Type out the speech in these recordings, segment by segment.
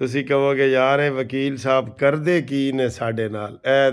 ਤੁਸੀਂ ਕਹੋਗੇ ਯਾਰ ਇਹ ਵਕੀਲ ਸਾਹਿਬ ਕਰਦੇ ਕੀ ਨੇ ਸਾਡੇ ਨਾਲ। ਇਹ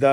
ਦਾ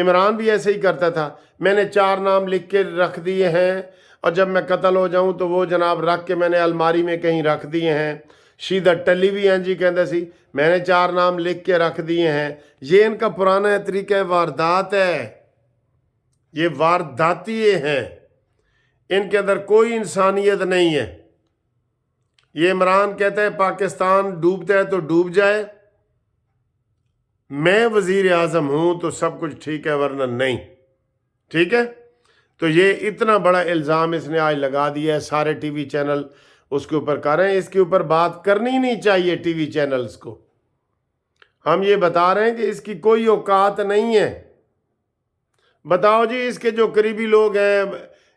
عمران بھی ایسے ہی کرتا تھا، میں نے 4 نام لکھ کے رکھ دیے ہیں اور جب میں قتل ہو جاؤں تو وہ جناب رکھ کے میں نے الماری میں کہیں رکھ دیے ہیں۔ شیدہ ٹلی بھی ہیں جی کہندے سی میں نے 4 نام لکھ کے رکھ دیے ہیں۔ یہ ان کا پرانا طریقہ واردات ہے، یہ وارداتیے ہیں، ان کے اندر کوئی انسانیت نہیں ہے۔ یہ عمران کہتا ہے پاکستان ڈوبتا ہے تو ڈوب جائے، میں وزیر اعظم ہوں تو سب کچھ ٹھیک ہے ورنہ نہیں، ٹھیک ہے۔ تو یہ اتنا بڑا الزام اس نے آج لگا دیا ہے، سارے ٹی وی چینل اس کے اوپر کر رہے ہیں۔ اس کے اوپر بات کرنی نہیں چاہیے ٹی وی چینلز کو، ہم یہ بتا رہے ہیں کہ اس کی کوئی اوقات نہیں ہے۔ بتاؤ جی اس کے جو قریبی لوگ ہیں،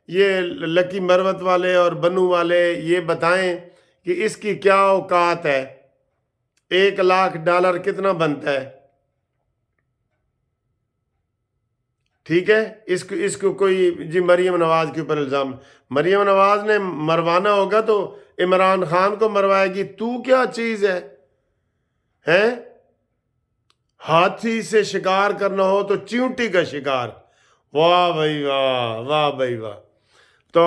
یہ لکی مروت والے اور بنو والے، یہ بتائیں کہ اس کی کیا اوقات ہے؟ $1,00,000 کتنا بنتا ہے؟ ٹھیک ہے، اس کو کوئی جی مریم نواز کے اوپر الزام، مریم نواز نے مروانا ہوگا تو عمران خان کو مروائے گی، تو کیا چیز ہے؟ ہیں ہاتھی سے شکار کرنا ہو تو چیونٹی کا شکار، واہ بھائی واہ، واہ بھائی واہ۔ تو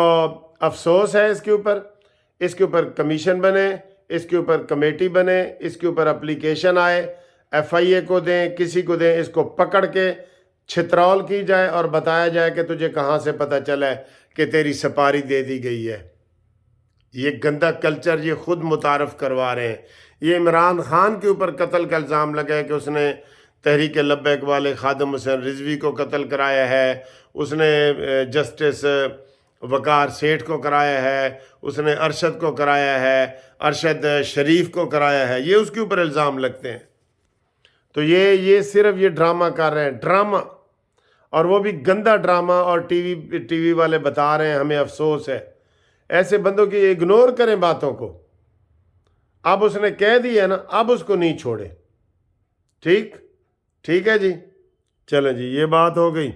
افسوس ہے اس کے اوپر کمیشن بنے، اس کے اوپر کمیٹی بنے، اس کے اوپر اپلیکیشن آئے، FIA کو دیں، کسی کو دیں، اس کو پکڑ کے چھترول کی جائے اور بتایا جائے کہ تجھے کہاں سے پتہ چلا ہے کہ تیری سپاری دے دی گئی ہے۔ یہ گندا کلچر یہ خود متعارف کروا رہے ہیں۔ یہ عمران خان کے اوپر قتل کا الزام لگا ہے کہ اس نے تحریک لبیک والے خادم حسین رضوی کو قتل کرایا ہے، اس نے جسٹس وقار سیٹھ کو کرایا ہے، اس نے ارشد کو کرایا ہے، ارشد شریف کو کرایا ہے، یہ اس کے اوپر الزام لگتے ہیں۔ تو یہ صرف یہ ڈرامہ کر رہے ہیں، ڈرامہ، اور وہ بھی گندا ڈرامہ، اور ٹی وی والے بتا رہے ہیں، ہمیں افسوس ہے۔ ایسے بندوں کی اگنور کریں باتوں کو، اب اس نے کہہ دیا نا، اب اس کو نہیں چھوڑے، ٹھیک ہے جی، چلیں جی یہ بات ہو گئی۔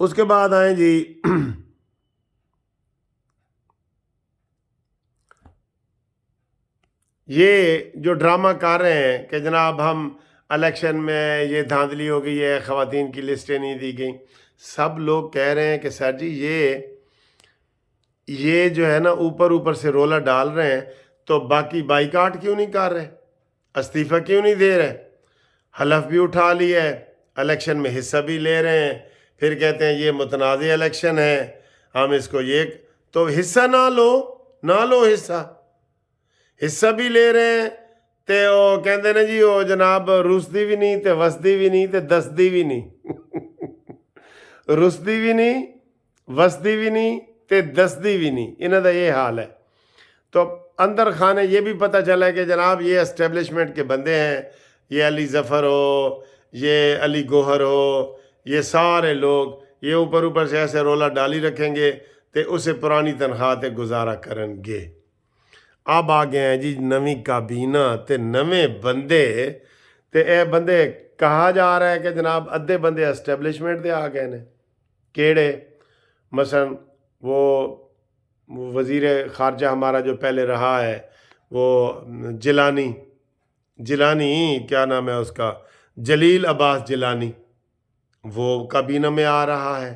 اس کے بعد آئیں جی یہ جو ڈرامہ کر رہے ہیں کہ جناب ہم الیکشن میں یہ دھاندلی ہو گئی ہے، خواتین کی لسٹیں نہیں دی گئیں، سب لوگ کہہ رہے ہیں کہ سر جی یہ جو ہے نا اوپر سے رولا ڈال رہے ہیں، تو باقی بائیکاٹ کیوں نہیں کر رہے، استعفیٰ کیوں نہیں دے رہے؟ حلف بھی اٹھا لیا ہے، الیکشن میں حصہ بھی لے رہے ہیں، پھر کہتے ہیں یہ متنازع الیکشن ہے، ہم اس کو یہ، تو حصہ نہ لو حصہ بھی لے رہے ہیں تے وہ کہندے نے جی وہ جناب رسدی بھی نہیں تے وسدی بھی نہیں تے دسدی بھی نہیں رسدی بھی نہیں، وسدی بھی نہیں تے دسدی بھی نہیں، انہوں دا یہ حال ہے۔ تو اندر خانے یہ بھی پتہ چلا ہے کہ جناب یہ اسٹیبلشمنٹ کے بندے ہیں، یہ علی ظفر ہو، یہ علی گوہر ہو، یہ سارے لوگ یہ اوپر سے ایسے رولا ڈالی رکھیں گے تے اسے پرانی تنخواہ تے گزارا کرن گے۔ اب آ گئے ہیں جی نویں کابینہ تے نویں بندے، تے اے بندے کہا جا رہا ہے کہ جناب ادھے بندے اسٹیبلشمنٹ دے آ گئے نے، کیڑے؟ مثلا وہ وزیر خارجہ ہمارا جو پہلے رہا ہے وہ جیلانی کیا نام ہے اس کا، جلیل عباس جیلانی، وہ کابینہ میں آ رہا ہے۔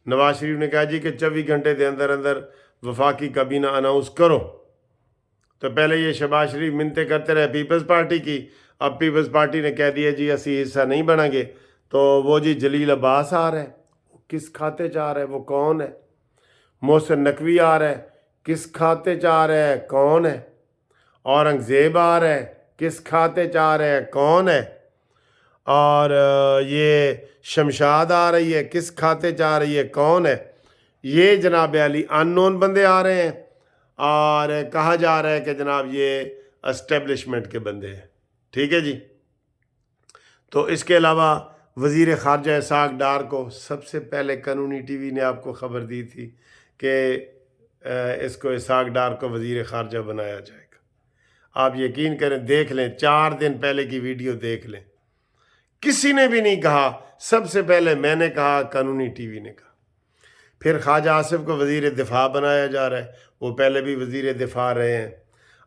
نواز شریف نے کہا جی کہ 24 گھنٹے دے اندر وفاقی کابینہ اناؤنس کرو، تو پہلے یہ شہباز شریف منتیں کرتے رہے پیپلز پارٹی کی، اب پیپلز پارٹی نے کہہ دیا جی اسی حصہ نہیں بنیں گے، تو وہ جی جلیل عباس آ رہا ہے، وہ کس کھاتے چاہ رہا ہے، وہ کون ہے؟ محسن نقوی آ رہا ہے، کس کھاتے چاہ رہا ہے، کون ہے؟ اورنگزیب آ رہا ہے، کس کھاتے چاہ رہا ہے، کون ہے؟ اور یہ شمشاد آ رہی ہے، کس کھاتے چاہ رہی ہے، کون ہے؟ یہ جناب علی ان نون بندے آ رہے ہیں، اور کہا جا رہا ہے کہ جناب یہ اسٹیبلشمنٹ کے بندے ہیں، ٹھیک ہے جی۔ تو اس کے علاوہ وزیر خارجہ اسحاق ڈار کو سب سے پہلے قانونی ٹی وی نے آپ کو خبر دی تھی کہ اس کو اسحاق ڈار کو وزیر خارجہ بنایا جائے گا۔ آپ یقین کریں، دیکھ لیں 4 دن پہلے کی ویڈیو دیکھ لیں، کسی نے بھی نہیں کہا، سب سے پہلے میں نے کہا، قانونی ٹی وی نے کہا۔ پھر خواجہ آصف کو وزیر دفاع بنایا جا رہا ہے، وہ پہلے بھی وزیر دفاع رہے ہیں۔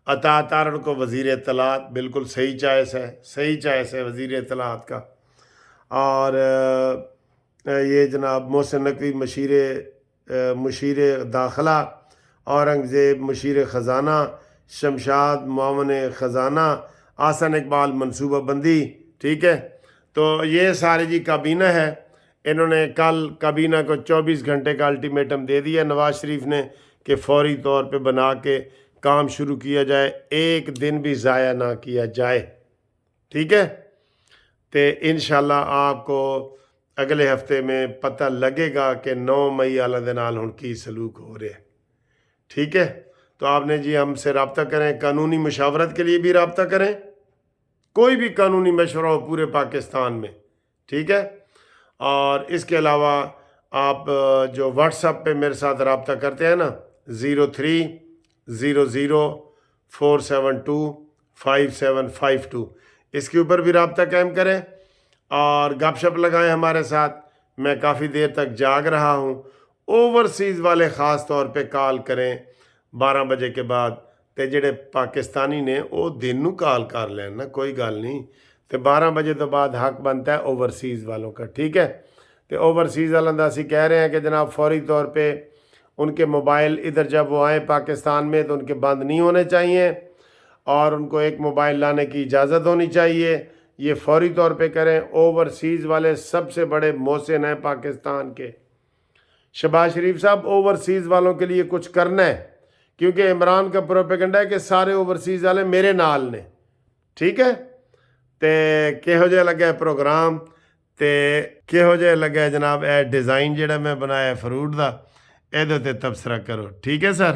عطا تارڑ کو وزیر اطلاعات، بالکل صحیح چائس ہے وزیر اطلاعات کا۔ اور یہ جناب محسن نقوی مشیر داخلہ، اورنگزیب مشیر خزانہ، شمشاد معاون خزانہ، آسن اقبال منصوبہ بندی، ٹھیک ہے. تو یہ سارے جی کابینہ ہے. انہوں نے کل کابینہ کو 24 گھنٹے کا الٹیمیٹم دے دیا نواز شریف نے کہ فوری طور پہ بنا کے کام شروع کیا جائے، ایک دن بھی ضائع نہ کیا جائے، ٹھیک ہے. تو انشاءاللہ آپ کو اگلے ہفتے میں پتہ لگے گا کہ 9 مئی والا دن نال ہن کی سلوک ہو رہا ہے، ٹھیک ہے. تو آپ نے جی ہم سے رابطہ کریں، قانونی مشاورت کے لیے بھی رابطہ کریں، کوئی بھی قانونی مشورہ ہو پورے پاکستان میں، ٹھیک ہے. اور اس کے علاوہ آپ جو واٹس ایپ پہ میرے ساتھ رابطہ کرتے ہیں نا 030047255752، اس کے اوپر بھی رابطہ قائم کریں اور گپ شپ لگائیں ہمارے ساتھ. میں کافی دیر تک جاگ رہا ہوں. اوورسیز والے خاص طور پہ کال کریں 12 بجے کے بعد، تے جڑے پاکستانی نے وہ دن نو کال کر لین نا، کوئی گل نہیں. تو 12 بجے تو بعد حق بنتا ہے اوورسیز والوں کا، ٹھیک ہے. تو اوورسیز والوں کا اسی کہہ رہے ہیں کہ جناب فوری طور پہ ان کے موبائل ادھر جب وہ آئیں پاکستان میں تو ان کے بند نہیں ہونے چاہیے اور ان کو ایک موبائل لانے کی اجازت ہونی چاہیے. یہ فوری طور پہ کریں. اوورسیز والے سب سے بڑے محسن ہیں پاکستان کے. شہباز شریف صاحب اوورسیز والوں کے لیے کچھ کرنا ہے، کیونکہ عمران کا پروپیگنڈا ہے کہ سارے اوورسیز والے میرے نال نے، ٹھیک ہے. تے کہو جہا لگا ہے پروگرام، تے کہو جہا لگا ہے جناب اے ڈیزائن جڑا میں بنایا فروٹ دا، اے تے تبصرہ کرو، ٹھیک ہے سر.